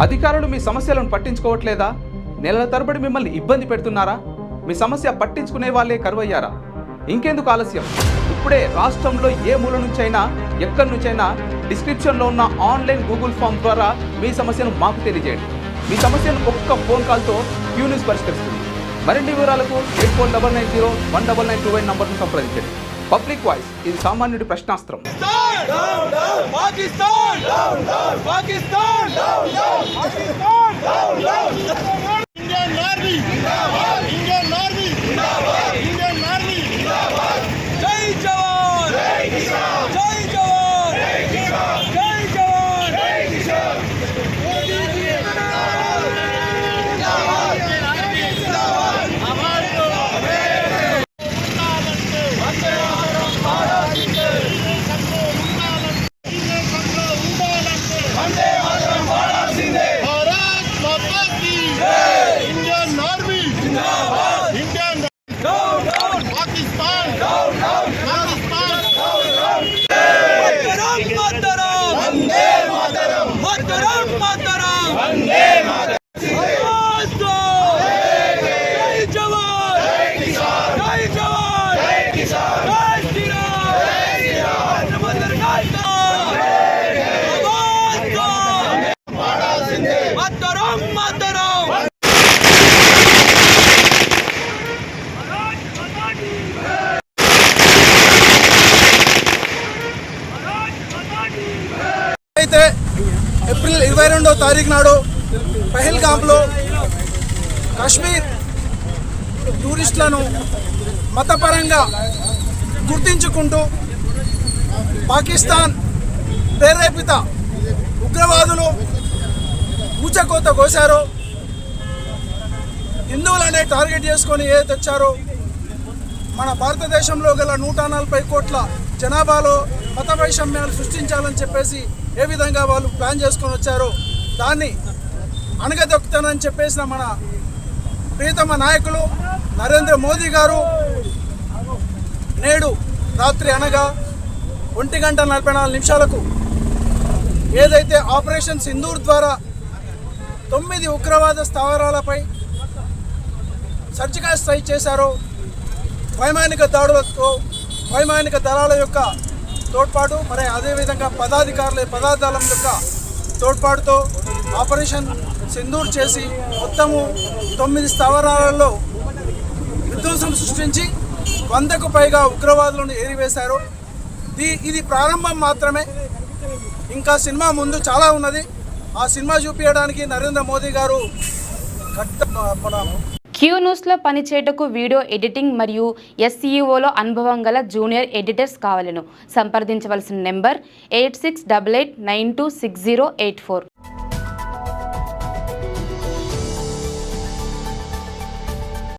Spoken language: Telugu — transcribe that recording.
అధికారులు మీ సమస్యలను పట్టించుకోవట్లేదా? నెలల తరబడి మిమ్మల్ని ఇబ్బంది పెడుతున్నారా? మీ సమస్య పట్టించుకునే వాళ్ళే కరువయ్యారా? ఇంకెందుకు ఆలస్యం? ఇప్పుడే రాష్ట్రంలో ఏ మూల నుంచైనా ఎక్కడి నుంచైనా డిస్క్రిప్షన్లో ఉన్న ఆన్లైన్ గూగుల్ ఫామ్ ద్వారా మీ సమస్యను మాకు తెలియజేయండి. మీ సమస్యను ఒక్క ఫోన్ కాల్తో క్యూ న్యూస్ పరిష్కరిస్తుంది. మరిన్ని వివరాలకు 8490199929 నంబర్ను సంప్రదించండి. పబ్లిక్ వాయిస్, ఇది సామాన్యుడి ప్రశ్నాస్త్రం. అయితే ఏప్రిల్ 22వ తారీఖు నాడు పహల్గామ్లో కాశ్మీర్ టూరిస్టులను మతపరంగా గుర్తించుకుంటూ పాకిస్తాన్ ప్రేరేపిత ఉగ్రవాదులు ఊచకోత కోశారో, హిందువులనే టార్గెట్ చేసుకొని ఏదైతే తెచ్చారో, మన భారతదేశంలో గల 140 కోట్ల జనాభాలో మత వైషమ్యాలు సృష్టించాలని చెప్పేసి ఏ విధంగా వాళ్ళు ప్లాన్ చేసుకొని వచ్చారో దాన్ని అణగదొక్కుతానని చెప్పేసిన మన ప్రియతమ నాయకులు నరేంద్ర మోదీ గారు నేడు రాత్రి అనగా 1:44 ఏదైతే ఆపరేషన్ సింధూర్ ద్వారా 9 ఉగ్రవాద స్థావరాలపై సర్జికల్ స్ట్రైక్ చేశారో, వైమానిక దాడులతో వైమానిక దళాల యొక్క తోడ్పాటు, మరి అదేవిధంగా పదార్థాల యొక్క తోడ్పాటుతో ఆపరేషన్ సింధూర్ చేసి మొత్తము 9 స్థావరాలలో విధ్వంసం సృష్టించి 100కు పైగా ఉగ్రవాదులను ఏరివేశారు. ఇది ప్రారంభం మాత్రమే. ఇంకా సినిమా ముందు చాలా ఉన్నది. ఆ సినిమా చూపించడానికి నరేంద్ర మోదీ గారు క్యూ న్యూస్లో పనిచేయటకు వీడియో ఎడిటింగ్ మరియు SEOలో అనుభవం గల జూనియర్ ఎడిటర్స్ కావాలను సంప్రదించవలసిన నెంబర్ 8688926084.